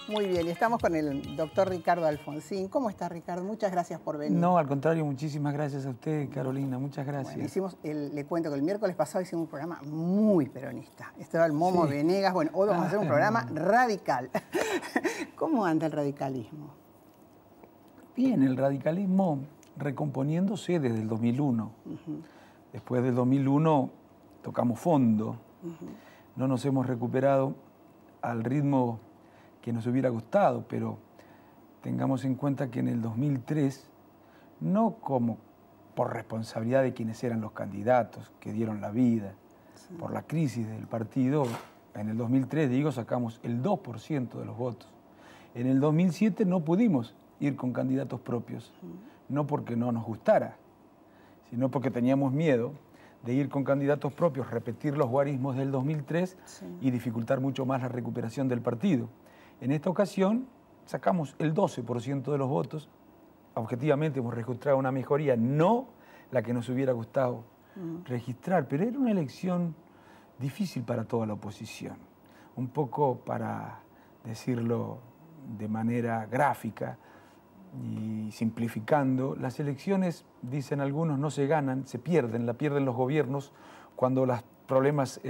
Muy bien, y estamos con el doctor Ricardo Alfonsín. ¿Cómo está, Ricardo? Muchas gracias por venir. No, al contrario, muchísimas gracias a usted, Carolina, muchas gracias. Bueno, le cuento que el miércoles pasado hicimos un programa muy peronista. Estaba el Momo Venegas. Bueno, hoy vamos a hacer un programa radical. ¿Cómo anda el radicalismo? Bien, el radicalismo recomponiéndose desde el 2001. Después del 2001 tocamos fondo. No nos hemos recuperado al ritmo que nos hubiera gustado, pero tengamos en cuenta que en el 2003, no como por responsabilidad de quienes eran los candidatos que dieron la vida, por la crisis del partido, en el 2003, digo, sacamos el 2% de los votos. En el 2007 no pudimos ir con candidatos propios, no porque no nos gustara, sino porque teníamos miedo de ir con candidatos propios, repetir los guarismos del 2003 y dificultar mucho más la recuperación del partido. En esta ocasión sacamos el 12% de los votos. Objetivamente hemos registrado una mejoría, no la que nos hubiera gustado registrar, pero era una elección difícil para toda la oposición. Un poco, para decirlo de manera gráfica y simplificando, las elecciones, dicen algunos, no se ganan, se pierden, la pierden los gobiernos cuando los problemas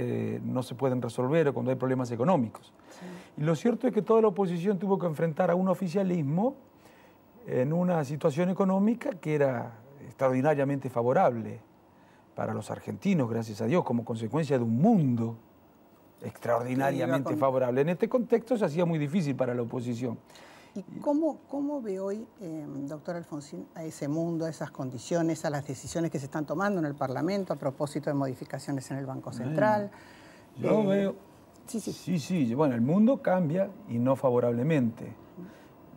no se pueden resolver o cuando hay problemas económicos. Y lo cierto es que toda la oposición tuvo que enfrentar a un oficialismo en una situación económica que era extraordinariamente favorable para los argentinos, gracias a Dios, como consecuencia de un mundo extraordinariamente favorable. En este contexto se hacía muy difícil para la oposición. ¿Y cómo ve hoy, doctor Alfonsín, a ese mundo, a esas condiciones, a las decisiones que se están tomando en el Parlamento a propósito de modificaciones en el Banco Central? Yo veo... Sí, bueno, el mundo cambia y no favorablemente.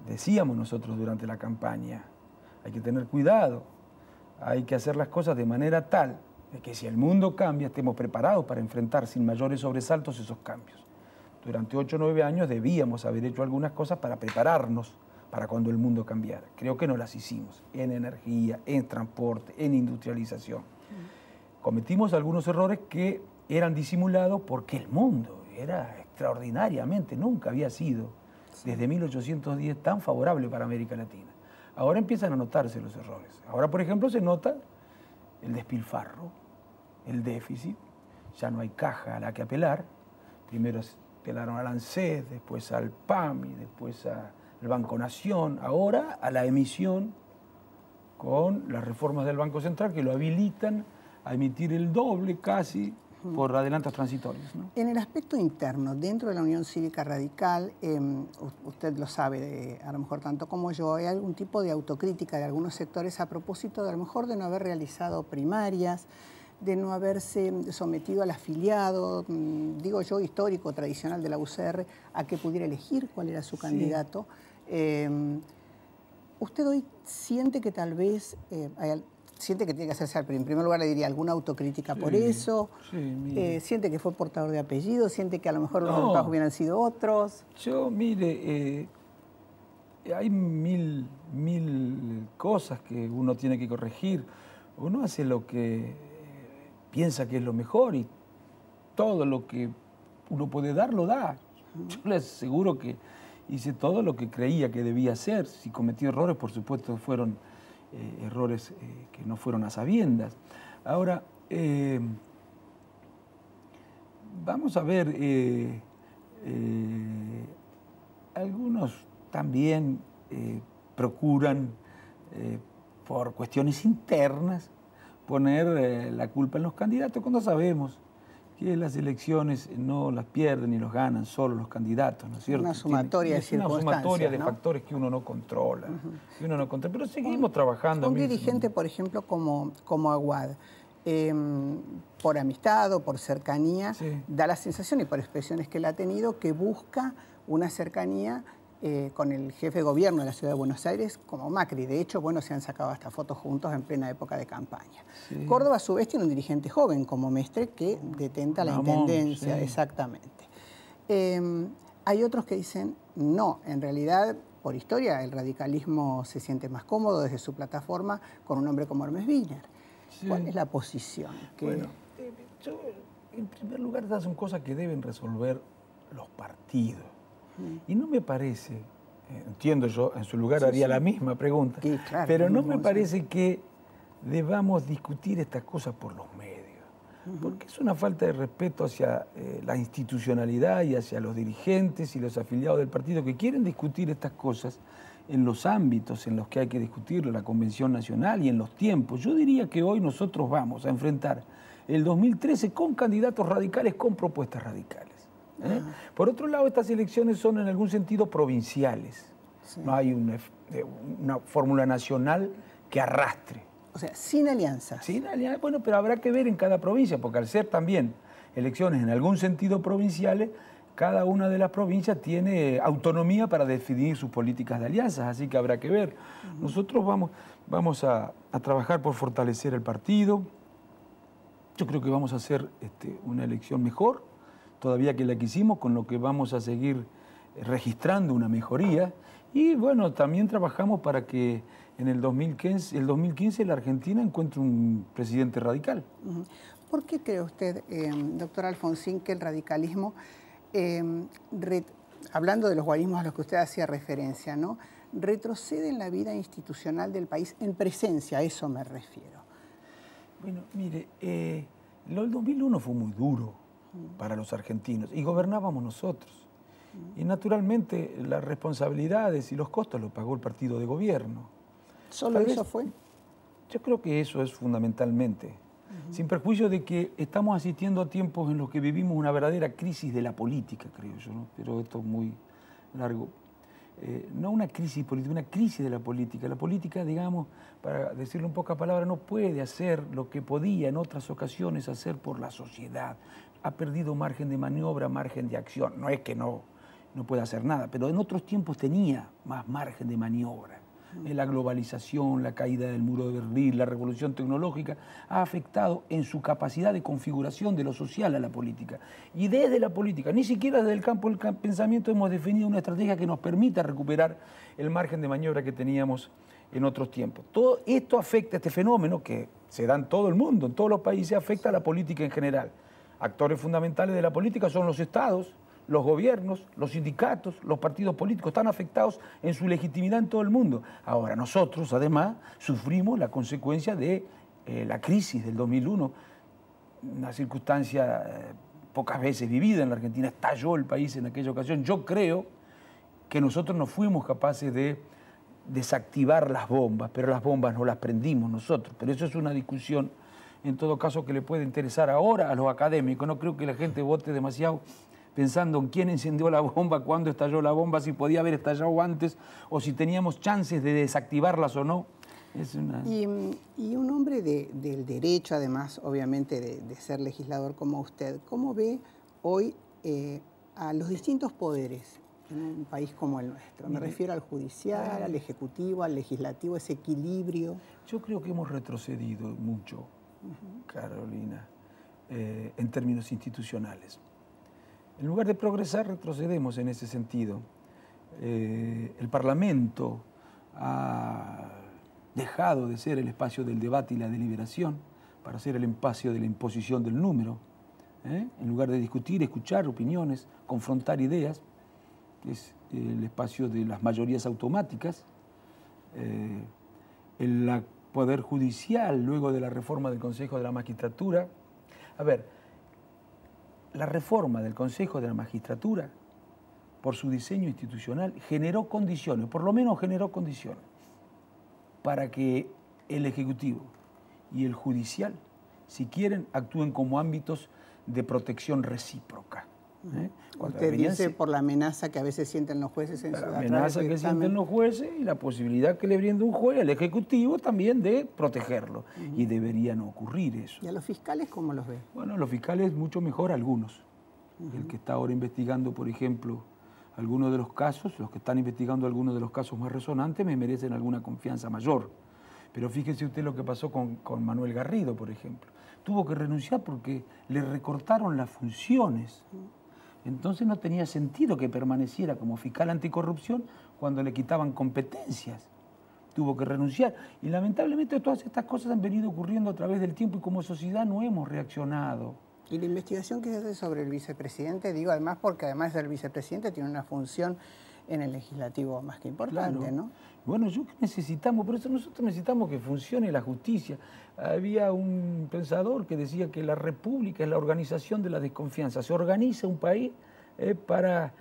Decíamos nosotros durante la campaña, hay que tener cuidado, hay que hacer las cosas de manera tal que si el mundo cambia estemos preparados para enfrentar sin mayores sobresaltos esos cambios. Durante 8 o 9 años debíamos haber hecho algunas cosas para prepararnos para cuando el mundo cambiara. Creo que no las hicimos, en energía, en transporte, en industrialización. Cometimos algunos errores que eran disimulados porque el mundo era extraordinariamente, nunca había sido desde 1810 tan favorable para América Latina. Ahora empiezan a notarse los errores. Ahora, por ejemplo, se nota el despilfarro, el déficit, ya no hay caja a la que apelar. Primero apelaron al ANSES, después al PAMI, después al Banco Nación, ahora a la emisión con las reformas del Banco Central que lo habilitan a emitir el doble casi por adelantos transitorios, ¿no? En el aspecto interno, dentro de la Unión Cívica Radical, usted lo sabe, a lo mejor tanto como yo, hay algún tipo de autocrítica de algunos sectores a propósito de a lo mejor de no haber realizado primarias, de no haberse sometido al afiliado, digo yo, histórico, tradicional de la UCR, a que pudiera elegir cuál era su candidato. ¿Usted hoy siente que tal vez siente que tiene que hacerse, en primer lugar le diría, alguna autocrítica por eso? ¿Siente que fue portador de apellido? ¿Siente que a lo mejor los resultados hubieran sido otros? Yo, mire, hay mil cosas que uno tiene que corregir. Uno hace lo que piensa que es lo mejor y todo lo que uno puede dar, lo da. Yo le aseguro que hice todo lo que creía que debía hacer. Si cometí errores, por supuesto, fueron errores que no fueron a sabiendas. Ahora, vamos a ver, algunos también procuran, por cuestiones internas, poner la culpa en los candidatos, cuando sabemos que las elecciones no las pierden ni los ganan solo los candidatos, ¿no es cierto? Una sumatoria de circunstancias, una sumatoria de ¿no? factores que uno no controla. Pero seguimos trabajando. Un dirigente, por ejemplo, como Aguad, por amistad o por cercanía, da la sensación, y por expresiones que él ha tenido, que busca una cercanía con el jefe de gobierno de la Ciudad de Buenos Aires, como Macri. De hecho, bueno, se han sacado hasta fotos juntos en plena época de campaña. Córdoba, a su vez, tiene un dirigente joven como Mestre que detenta la intendencia, exactamente. Hay otros que dicen, no, en realidad, por historia, el radicalismo se siente más cómodo desde su plataforma con un hombre como Hermes Wiener. ¿Cuál es la posición? Bueno, yo, en primer lugar, estas son cosas que deben resolver los partidos. Y no me parece, entiendo yo, en su lugar haría la misma pregunta, sí, claro, pero no me parece que debamos discutir estas cosas por los medios, porque es una falta de respeto hacia la institucionalidad y hacia los dirigentes y los afiliados del partido que quieren discutir estas cosas en los ámbitos en los que hay que discutirlo, la Convención Nacional y en los tiempos. Yo diría que hoy nosotros vamos a enfrentar el 2013 con candidatos radicales, con propuestas radicales. Por otro lado, estas elecciones son en algún sentido provinciales. Sí. No hay una fórmula nacional que arrastre. O sea, sin alianzas. Sin alianzas, bueno, pero habrá que ver en cada provincia, porque al ser también elecciones en algún sentido provinciales, cada una de las provincias tiene autonomía para definir sus políticas de alianzas, así que habrá que ver. Nosotros vamos a trabajar por fortalecer el partido. Yo creo que vamos a hacer una elección mejor todavía que la que hicimos, con lo que vamos a seguir registrando una mejoría. Y bueno, también trabajamos para que en el 2015 la Argentina encuentre un presidente radical. ¿Por qué cree usted, doctor Alfonsín, que el radicalismo, hablando de los guarismos a los que usted hacía referencia, ¿no?, retrocede en la vida institucional del país en presencia? A eso me refiero. Bueno, mire, el 2001 fue muy duro para los argentinos y gobernábamos nosotros. Y naturalmente las responsabilidades y los costos los pagó el partido de gobierno. ¿Solo eso fue? Yo creo que eso es fundamentalmente. Sin perjuicio de que estamos asistiendo a tiempos en los que vivimos una verdadera crisis de la política, creo yo, ¿no? Pero esto es muy largo. No una crisis política, una crisis de la política. La política, digamos, para decirlo en pocas palabras, no puede hacer lo que podía en otras ocasiones hacer por la sociedad. Ha perdido margen de maniobra, margen de acción. No es que no pueda hacer nada, pero en otros tiempos tenía más margen de maniobra. La globalización, la caída del muro de Berlín, la revolución tecnológica ha afectado en su capacidad de configuración de lo social a la política. Y desde la política, ni siquiera desde el campo del pensamiento, hemos definido una estrategia que nos permita recuperar el margen de maniobra que teníamos en otros tiempos. Todo esto afecta, este fenómeno que se da en todo el mundo, en todos los países, afecta a la política en general. Actores fundamentales de la política son los estados, los gobiernos, los sindicatos, los partidos políticos están afectados en su legitimidad en todo el mundo. Ahora, nosotros, además, sufrimos la consecuencia de la crisis del 2001, una circunstancia pocas veces vivida en la Argentina. Estalló el país en aquella ocasión. Yo creo que nosotros no fuimos capaces de desactivar las bombas, pero las bombas no las prendimos nosotros. Pero eso es una discusión, en todo caso, que le puede interesar ahora a los académicos. No creo que la gente vote demasiado pensando en quién encendió la bomba, cuándo estalló la bomba, si podía haber estallado antes o si teníamos chances de desactivarlas o no. Y un hombre del derecho, además, obviamente, de ser legislador como usted, ¿cómo ve hoy a los distintos poderes en un país como el nuestro? Me refiero al judicial, al ejecutivo, al legislativo, ese equilibrio. Yo creo que hemos retrocedido mucho, Carolina, en términos institucionales. En lugar de progresar, retrocedemos en ese sentido. El Parlamento ha dejado de ser el espacio del debate y la deliberación para ser el espacio de la imposición del número. En lugar de discutir, escuchar opiniones, confrontar ideas, es el espacio de las mayorías automáticas. El Poder Judicial, luego de la reforma del Consejo de la Magistratura. A ver, la reforma del Consejo de la Magistratura, por su diseño institucional, generó condiciones, por lo menos generó condiciones, para que el Ejecutivo y el Judicial, si quieren, actúen como ámbitos de protección recíproca. Usted dice por la amenaza que a veces sienten los jueces en su La amenaza que sienten los jueces y la posibilidad que le brinda un juez al Ejecutivo también de protegerlo. Y debería no ocurrir eso. ¿Y a los fiscales cómo los ve? Bueno, los fiscales mucho mejor algunos. El que está ahora investigando, por ejemplo, algunos de los casos, los que están investigando algunos de los casos más resonantes, me merecen alguna confianza mayor. Pero fíjese usted lo que pasó con Manuel Garrido, por ejemplo. Tuvo que renunciar porque le recortaron las funciones. Entonces no tenía sentido que permaneciera como fiscal anticorrupción cuando le quitaban competencias. Tuvo que renunciar. Y lamentablemente todas estas cosas han venido ocurriendo a través del tiempo y como sociedad no hemos reaccionado. ¿Y la investigación que se hace sobre el vicepresidente? Digo, además, porque además del vicepresidente tiene una función en el legislativo más que importante, claro, ¿no? Bueno, yo que necesitamos, por eso nosotros necesitamos que funcione la justicia. Había un pensador que decía que la república es la organización de la desconfianza. Se organiza un país para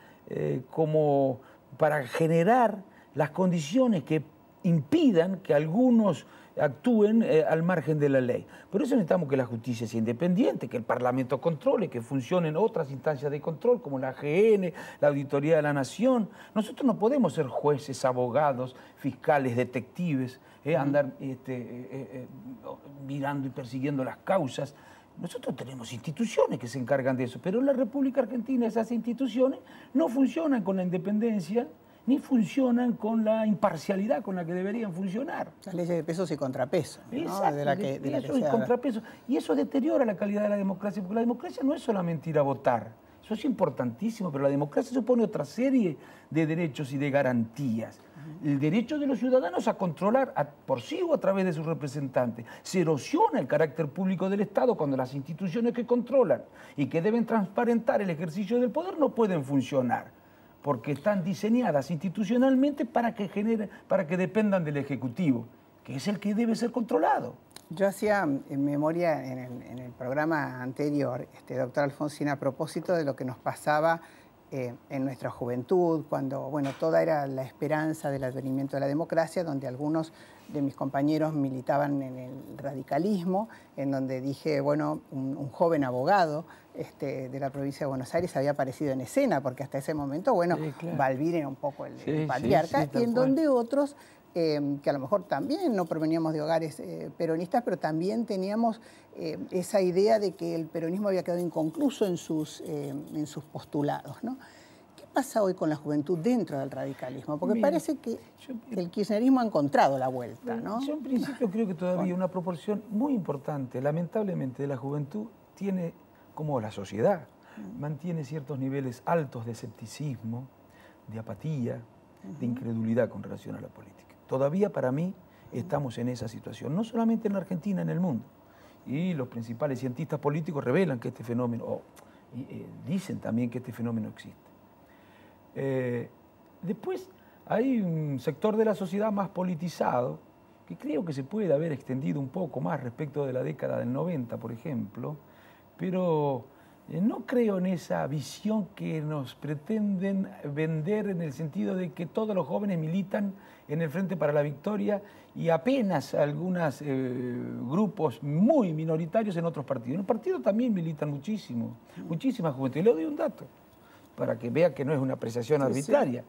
generar las condiciones que impidan que algunos actúen al margen de la ley. Por eso necesitamos que la justicia sea independiente, que el Parlamento controle, que funcionen otras instancias de control como la AGN, la Auditoría de la Nación. Nosotros no podemos ser jueces, abogados, fiscales, detectives, andar mirando y persiguiendo las causas. Nosotros tenemos instituciones que se encargan de eso, pero en la República Argentina esas instituciones no funcionan con la independencia ni funcionan con la imparcialidad con la que deberían funcionar. Las leyes de pesos y contrapesos, ¿no? Exacto, de pesos y contrapesos. Y eso deteriora la calidad de la democracia, porque la democracia no es solamente ir a votar. Eso es importantísimo, pero la democracia supone otra serie de derechos y de garantías. El derecho de los ciudadanos a controlar por sí o a través de sus representantes. Se erosiona el carácter público del Estado cuando las instituciones que controlan y que deben transparentar el ejercicio del poder no pueden funcionar, porque están diseñadas institucionalmente para que dependan del Ejecutivo, que es el que debe ser controlado. Yo hacía en memoria en el programa anterior, doctor Alfonsín, a propósito de lo que nos pasaba en nuestra juventud, cuando toda era la esperanza del advenimiento de la democracia, donde algunos de mis compañeros militaban en el radicalismo, en donde dije, un joven abogado de la provincia de Buenos Aires había aparecido en escena, porque hasta ese momento, sí, claro, Balbín era un poco el patriarca, y en donde otros, que a lo mejor también no proveníamos de hogares peronistas, pero también teníamos esa idea de que el peronismo había quedado inconcluso en sus postulados, ¿no? ¿Qué pasa hoy con la juventud dentro del radicalismo? Porque parece que el kirchnerismo ha encontrado la vuelta, ¿no? Yo en principio creo que todavía una proporción muy importante, lamentablemente, de la juventud tiene, como la sociedad, mantiene ciertos niveles altos de escepticismo, de apatía, de incredulidad con relación a la política. Todavía para mí estamos en esa situación, no solamente en la Argentina, en el mundo. Y los principales cientistas políticos revelan que este fenómeno, dicen también que este fenómeno existe. Después hay un sector de la sociedad más politizado, que creo que se puede haber extendido un poco más respecto de la década del 90, por ejemplo, pero no creo en esa visión que nos pretenden vender en el sentido de que todos los jóvenes militan en el Frente para la Victoria y apenas algunos grupos muy minoritarios en otros partidos. En el partido también militan muchísima juventud. Y le doy un dato para que vea que no es una apreciación arbitraria.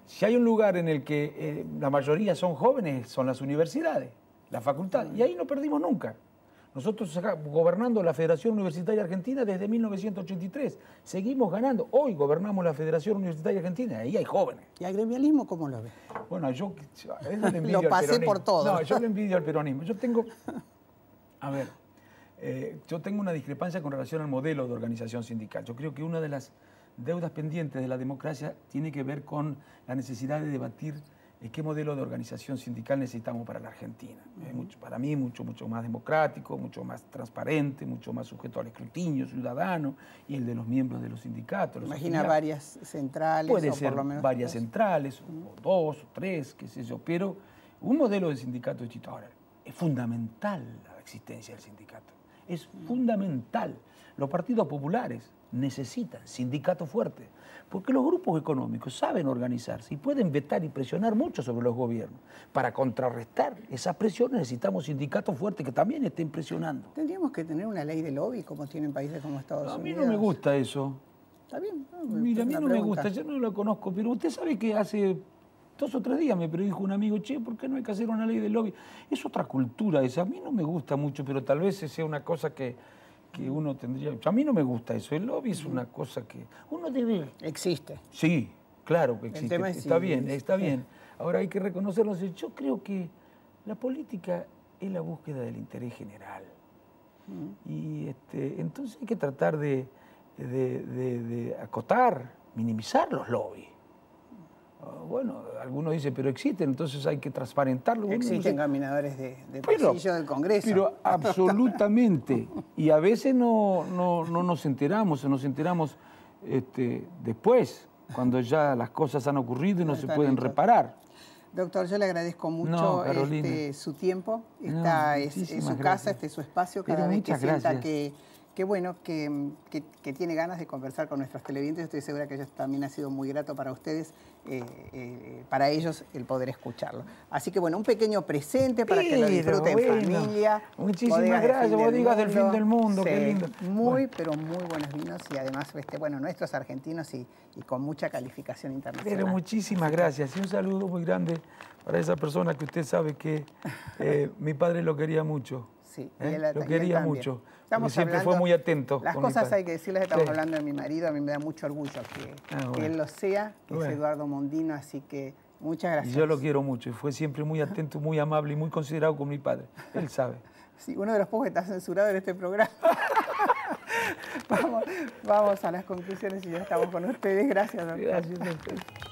Si hay un lugar en el que la mayoría son jóvenes, son las universidades, las facultades, y ahí no perdimos nunca. Nosotros gobernando la Federación Universitaria Argentina desde 1983, seguimos ganando. Hoy gobernamos la Federación Universitaria Argentina, ahí hay jóvenes. ¿Y al gremialismo cómo lo ves? Bueno, yo le envidio lo pasé por todo. No, yo le envidio al peronismo. Yo tengo una discrepancia con relación al modelo de organización sindical. Yo creo que una de las deudas pendientes de la democracia tiene que ver con la necesidad de debatir qué modelo de organización sindical necesitamos para la Argentina. Para mí mucho más democrático, mucho más transparente, mucho más sujeto al escrutinio ciudadano y el de los miembros de los sindicatos. Imagina varias centrales. Puede ser por lo menos varias centrales, o dos, o tres, qué sé yo, pero un modelo de sindicato distinto. Ahora, es fundamental la existencia del sindicato, es fundamental. Los partidos populares necesitan sindicatos fuertes, porque los grupos económicos saben organizarse y pueden vetar y presionar mucho sobre los gobiernos. Para contrarrestar esa presión necesitamos sindicatos fuertes que también estén presionando. ¿Tendríamos que tener una ley de lobby como tienen países como Estados Unidos? A mí no me gusta eso. ¿Está bien? Mira, a mí no me gusta, yo no lo conozco, pero usted sabe que hace 2 o 3 días me predijo un amigo, ¿por qué no hay que hacer una ley de lobby? Es otra cultura esa, a mí no me gusta mucho, pero tal vez sea una cosa que uno tendría. A mí no me gusta eso. El lobby es una cosa que uno debe. Existe. Sí, claro que existe. El tema es está bien. Ahora hay que reconocerlo. Yo creo que la política es la búsqueda del interés general. Y entonces hay que tratar de acotar, minimizar los lobbies. bueno, algunos dicen, pero existen, entonces hay que transparentarlo. Existen caminadores de pasillo del Congreso. Pero absolutamente. Y a veces no nos enteramos, o nos enteramos después, cuando ya las cosas han ocurrido y no se pueden reparar. Doctor, yo le agradezco mucho su tiempo. Esta es su casa, este es su espacio. Cada vez que sienta que bueno, que tiene ganas de conversar con nuestros televidentes, estoy segura que ellos también ha sido muy grato para ustedes, para ellos el poder escucharlo. Así que bueno, un pequeño presente para que lo disfruten en familia. Muchísimas gracias, bodegas del fin del mundo, sí, qué lindo. Muy, pero muy buenos vinos y además, bueno, nuestros argentinos y con mucha calificación internacional. Pero muchísimas gracias y un saludo muy grande para esa persona que usted sabe que mi padre lo quería mucho. Sí, lo quería mucho. Estamos siempre hablando, fue muy atento. Las cosas hay que decirles, estamos hablando de mi marido, a mí me da mucho orgullo que él lo sea, que es Eduardo Mondino, así que muchas gracias. Y yo lo quiero mucho y fue siempre muy atento, muy amable y muy considerado con mi padre, él sabe. Sí, uno de los pocos que está censurado en este programa. Vamos a las conclusiones y ya estamos con ustedes. Gracias, doctor. Gracias, doctor.